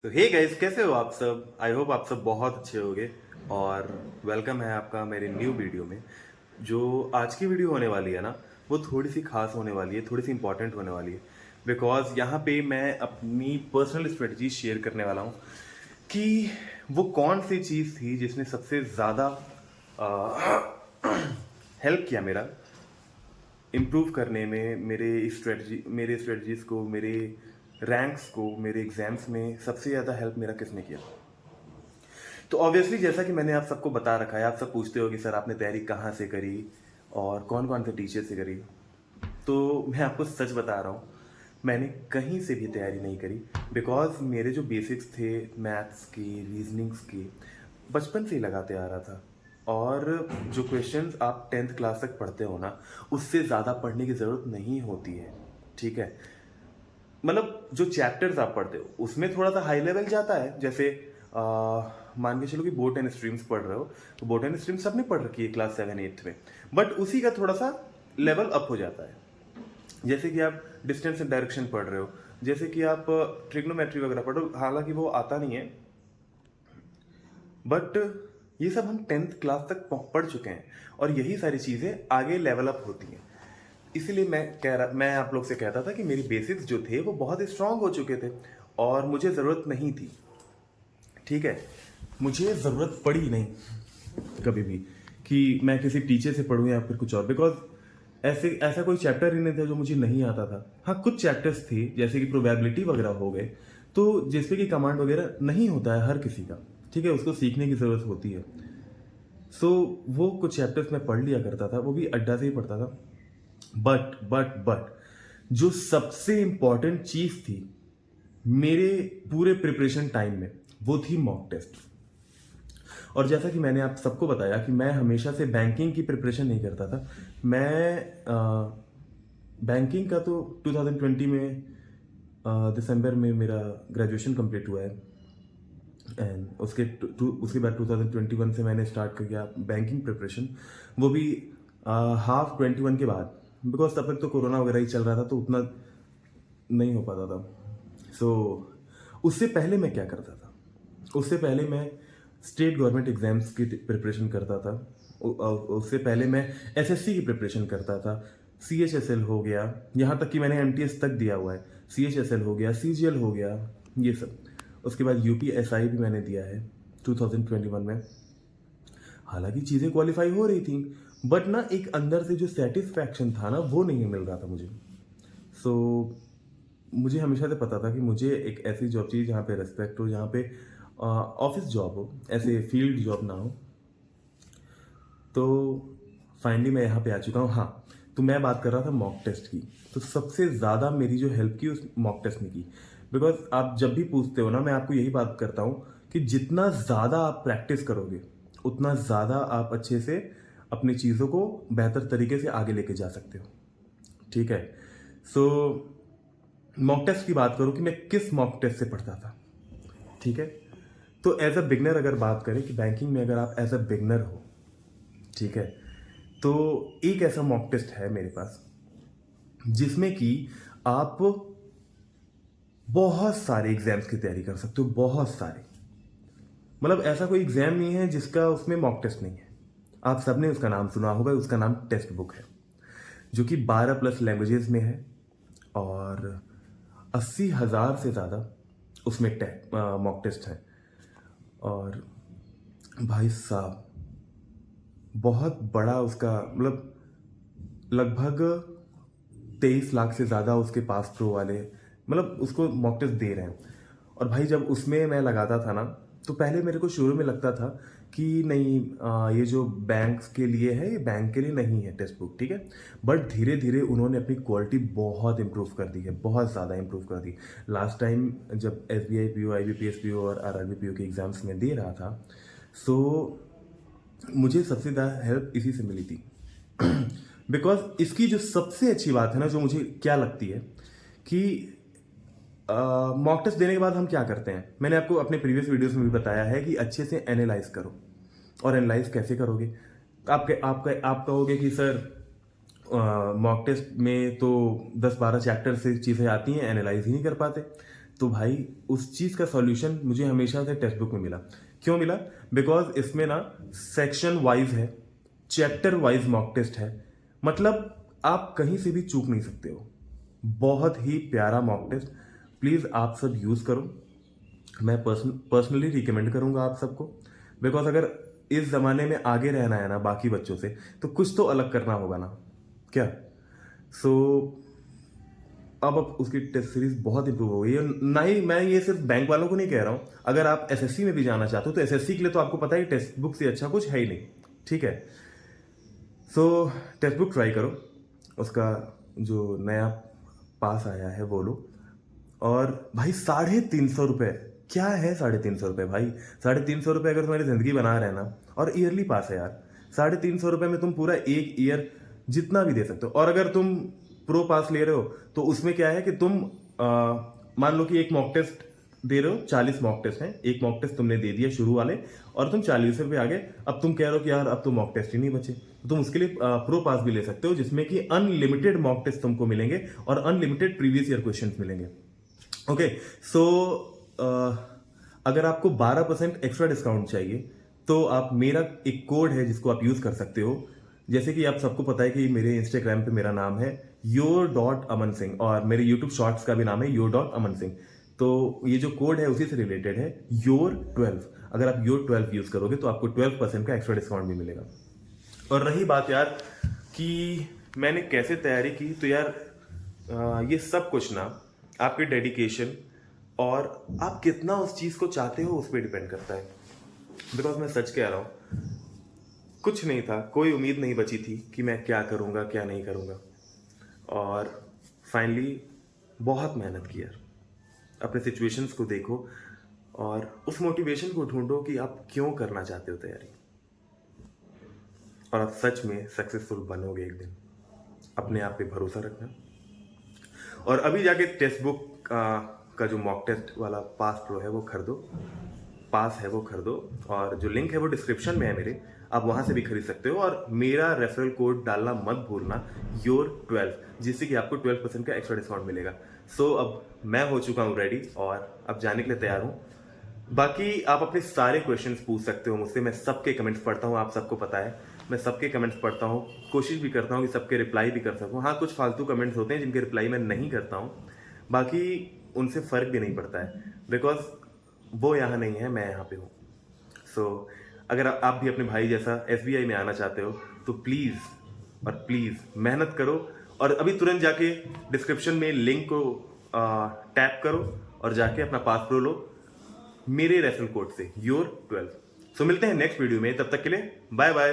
तो hey guys, कैसे हो आप सब? आई होप आप सब बहुत अच्छे होगे। और वेलकम है आपका मेरे न्यू वीडियो में। जो आज की वीडियो होने वाली है ना, वो थोड़ी सी खास होने वाली है, थोड़ी सी इंपॉर्टेंट होने वाली है। बिकॉज यहाँ पे मैं अपनी पर्सनल स्ट्रेटजी शेयर करने वाला हूँ कि वो कौन सी चीज़ थी जिसने सबसे ज़्यादा हेल्प किया मेरा इम्प्रूव करने में, मेरे स्ट्रेटजीज को, मेरे रैंक्स को, मेरे एग्जाम्स में सबसे ज़्यादा हेल्प मेरा किसने किया। तो ऑब्वियसली जैसा कि मैंने आप सबको बता रखा है, आप सब पूछते हो कि सर आपने तैयारी कहाँ से करी और कौन कौन से टीचर से करी। तो मैं आपको सच बता रहा हूँ, मैंने कहीं से भी तैयारी नहीं करी। बिकॉज मेरे जो बेसिक्स थे मैथ्स की, रीजनिंग्स की, बचपन से ही लगाते आ रहा था। और जो क्वेश्चंस आप 10th क्लास तक पढ़ते हो ना, उससे ज़्यादा पढ़ने की ज़रूरत नहीं होती है। ठीक है, मतलब जो चैप्टर्स आप पढ़ते हो उसमें थोड़ा सा हाई लेवल जाता है। जैसे मान के चलो कि बोट एंड स्ट्रीम्स पढ़ रहे हो, तो बोट एंड स्ट्रीम्स सबने पढ़ रखी है क्लास 7 8 में। बट उसी का थोड़ा सा लेवल अप हो जाता है। जैसे कि आप डिस्टेंस एंड डायरेक्शन पढ़ रहे हो, जैसे कि आप ट्रिग्नोमेट्री वगैरह पढ़ रहे हो, हालांकि वो आता नहीं है, बट ये सब हम 10th क्लास तक पढ़ चुके हैं। और यही सारी चीज़ें आगे लेवल अप होती हैं। इसीलिए मैं आप लोग से कहता था कि मेरी बेसिक्स जो थे वो बहुत स्ट्रांग हो चुके थे और मुझे ज़रूरत नहीं थी। ठीक है, मुझे ज़रूरत पड़ी नहीं कभी भी कि मैं किसी टीचर से पढ़ूँ या फिर कुछ और। बिकॉज ऐसा कोई चैप्टर ही नहीं था जो मुझे नहीं आता था। हाँ, कुछ चैप्टर्स थे जैसे कि प्रोबेबिलिटी वगैरह हो गए, तो जिसपे कि कमांड वगैरह नहीं होता है हर किसी का। ठीक है, उसको सीखने की ज़रूरत होती है। सो वो कुछ चैप्टर्स मैं पढ़ लिया करता था, वो भी अड्डा से ही पढ़ता था। बट जो सबसे इंपॉर्टेंट चीज थी मेरे पूरे प्रिपरेशन टाइम में, वो थी मॉक टेस्ट। और जैसा कि मैंने आप सबको बताया कि मैं हमेशा से बैंकिंग की प्रिपरेशन नहीं करता था। मैं बैंकिंग का तो 2020 में दिसंबर में मेरा ग्रेजुएशन कंप्लीट हुआ है। एंड उसके बाद 2021 से मैंने स्टार्ट कर दिया बैंकिंग प्रिपरेशन, वो भी हाफ 21 के बाद। बिकॉज तब तक तो कोरोना वगैरह ही चल रहा था, तो उतना नहीं हो पाता था। सो उससे पहले मैं क्या करता था, उससे पहले मैं स्टेट गवर्नमेंट एग्जाम्स की प्रिपरेशन करता था। उससे पहले मैं एसएससी की प्रिपरेशन करता था। सीएचएसएल हो गया, यहाँ तक कि मैंने एमटीएस तक दिया हुआ है। सीएचएसएल हो गया, सीजीएल हो गया, ये सब। उसके बाद यूपीएसआई भी मैंने दिया है 2021 में। हालांकि चीज़ें क्वालिफाई हो रही थी, बट ना एक अंदर से जो सेटिस्फैक्शन था ना, वो नहीं मिल रहा था मुझे। सो मुझे हमेशा से पता था कि मुझे एक ऐसी जॉब चाहिए जहाँ पे रेस्पेक्ट हो, जहाँ पे ऑफिस जॉब हो, ऐसे फील्ड जॉब ना हो। तो फाइनली मैं यहाँ पे आ चुका हूँ। हाँ, तो मैं बात कर रहा था मॉक टेस्ट की। तो सबसे ज़्यादा मेरी जो हेल्प की उस मॉक टेस्ट ने की। बिकॉज आप जब भी पूछते हो ना, मैं आपको यही बात करता हूँ कि जितना ज़्यादा आप प्रैक्टिस करोगे, उतना ज़्यादा आप अच्छे से अपनी चीज़ों को बेहतर तरीके से आगे लेके जा सकते हो। ठीक है, सो मॉक टेस्ट की बात करूँ कि मैं किस मॉक टेस्ट से पढ़ता था। ठीक है, तो एज अ बिगनर अगर बात करें कि बैंकिंग में अगर आप एज अ बिगनर हो, ठीक है, तो एक ऐसा मॉक टेस्ट है मेरे पास जिसमें कि आप बहुत सारे एग्जाम्स की तैयारी कर सकते हो, बहुत सारे। मतलब ऐसा कोई एग्जाम नहीं है जिसका उसमें मॉक टेस्ट नहीं है। आप सबने उसका नाम सुना होगा, उसका नाम टेक्स्ट बुक है, जो कि 12+ लैंग्वेजेस में है। और 80,000 से ज़्यादा उसमें मॉक टेस्ट है। और भाई साहब, बहुत बड़ा उसका मतलब लगभग 23 लाख से ज़्यादा उसके पास प्रो वाले मतलब उसको मॉक टेस्ट दे रहे हैं। और भाई जब उसमें मैं लगाता था ना, तो पहले मेरे को शुरू में लगता था कि नहीं, ये जो बैंक्स के लिए है, ये बैंक के लिए नहीं है टेक्स्ट बुक। ठीक है, बट धीरे धीरे उन्होंने अपनी क्वालिटी बहुत इंप्रूव कर दी है, बहुत ज़्यादा इंप्रूव कर दी। लास्ट टाइम जब एसबीआई पीओ, आईबीपीएस पीओ और आरआरबी पीओ के एग्जाम्स में दे रहा था, सो मुझे सबसे ज़्यादा हेल्प इसी से मिली थी। बिकॉज इसकी जो सबसे अच्छी बात है ना, जो मुझे क्या लगती है कि मॉक टेस्ट देने के बाद हम क्या करते हैं, मैंने आपको अपने प्रीवियस वीडियोस में भी बताया है कि अच्छे से एनालाइज करो। और एनालाइज कैसे करोगे? आप कहोगे कि सर मॉक टेस्ट में तो 10-12 चैप्टर से चीज़ें आती हैं, एनालाइज ही नहीं कर पाते। तो भाई उस चीज़ का सॉल्यूशन मुझे हमेशा से टेक्स्ट बुक में मिला। क्यों मिला? बिकॉज इसमें ना सेक्शन वाइज है, चैप्टर वाइज मॉक टेस्ट है, मतलब आप कहीं से भी चूक नहीं सकते हो। बहुत ही प्यारा मॉक टेस्ट, प्लीज़ आप सब यूज़ करो। मैं पर्सनली रिकमेंड करूंगा आप सबको, बिकॉज अगर इस ज़माने में आगे रहना है ना बाकी बच्चों से, तो कुछ तो अलग करना होगा ना क्या। सो अब उसकी टेस्ट सीरीज बहुत इंप्रूव हो गई है। ना ही मैं ये सिर्फ बैंक वालों को नहीं कह रहा हूँ, अगर आप एसएससी में भी जाना चाहते हो तो एसएससी के लिए तो आपको पता है टेक्स्ट बुक से अच्छा कुछ है ही नहीं, ठीक है। सो टेक्स्ट बुक ट्राई करो, उसका जो नया पास आया है वो लो। और भाई 350 रुपये क्या है? 350 रुपये भाई, 350 रुपये अगर तुम्हारी जिंदगी बना रहे हैं ना, और ईयरली पास है यार, 350 रुपये में तुम पूरा एक ईयर जितना भी दे सकते हो। और अगर तुम प्रो पास ले रहे हो तो उसमें क्या है कि तुम मान लो कि एक मॉक टेस्ट दे रहे हो, 40 मॉक टेस्ट हैं, एक मॉक टेस्ट तुमने दे दिया शुरू वाले और तुम 40 रुपये आगे, अब तुम कह रहे हो कि यार अब तो मॉक टेस्ट ही नहीं बचे, तो तुम उसके लिए प्रो पास भी ले सकते हो, जिसमें कि अनलिमिटेड मॉक टेस्ट तुमको मिलेंगे और अनलिमिटेड प्रीवियस ईयर क्वेश्चंस मिलेंगे। ओके, सो अगर आपको 12% एक्स्ट्रा डिस्काउंट चाहिए तो आप मेरा एक कोड है जिसको आप यूज कर सकते हो। जैसे कि आप सबको पता है कि मेरे इंस्टाग्राम पे मेरा नाम है your.aman सिंह और मेरे यूट्यूब शॉर्ट्स का भी नाम है your.aman सिंह। तो ये जो कोड है उसी से रिलेटेड है, your12। अगर आप your12 यूज करोगे तो आपको 12% का एक्स्ट्रा डिस्काउंट भी मिलेगा। और रही बात यार कि मैंने कैसे तैयारी की, तो यार ये सब कुछ ना आपके डेडिकेशन और आप कितना उस चीज़ को चाहते हो उस पर डिपेंड करता है। बिकॉज मैं सच कह रहा हूँ, कुछ नहीं था, कोई उम्मीद नहीं बची थी कि मैं क्या करूँगा क्या नहीं करूँगा, और फाइनली बहुत मेहनत की यार। अपने सिचुएशंस को देखो और उस मोटिवेशन को ढूंढो कि आप क्यों करना चाहते हो तैयारी, और आप सच में सक्सेसफुल बनोगे एक दिन। अपने आप पे भरोसा रखना, और अभी जाके टेक्स्ट बुक का जो मॉक टेस्ट वाला पास प्रो है वो खरीदो, पास है वो खरीदो, और जो लिंक है वो डिस्क्रिप्शन में है मेरे, आप वहाँ से भी खरीद सकते हो। और मेरा रेफरल कोड डालना मत भूलना, your12, जिससे कि आपको 12% का एक्स्ट्रा डिस्काउंट मिलेगा। सो अब मैं हो चुका हूँ रेडी और अब जाने के लिए तैयार हूँ। बाकी आप अपने सारे क्वेश्चंस पूछ सकते हो मुझसे, मैं सबके कमेंट्स पढ़ता हूँ, आप सबको पता है मैं सबके कमेंट्स पढ़ता हूँ, कोशिश भी करता हूँ कि सबके रिप्लाई भी कर सकूँ। हाँ, कुछ फालतू कमेंट्स होते हैं जिनके रिप्लाई मैं नहीं करता हूँ, बाकी उनसे फ़र्क भी नहीं पड़ता है, बिकॉज वो यहाँ नहीं है, मैं यहाँ पे हूँ। सो अगर आप भी अपने भाई जैसा SBI में आना चाहते हो तो प्लीज़ और प्लीज़ मेहनत करो, और अभी तुरंत जाके डिस्क्रिप्शन में लिंक को टैप करो और जाके अपना पास प्रो लो मेरे रेफरल कोड से your12। सो मिलते हैं नेक्स्ट वीडियो में, तब तक के लिए बाय बाय।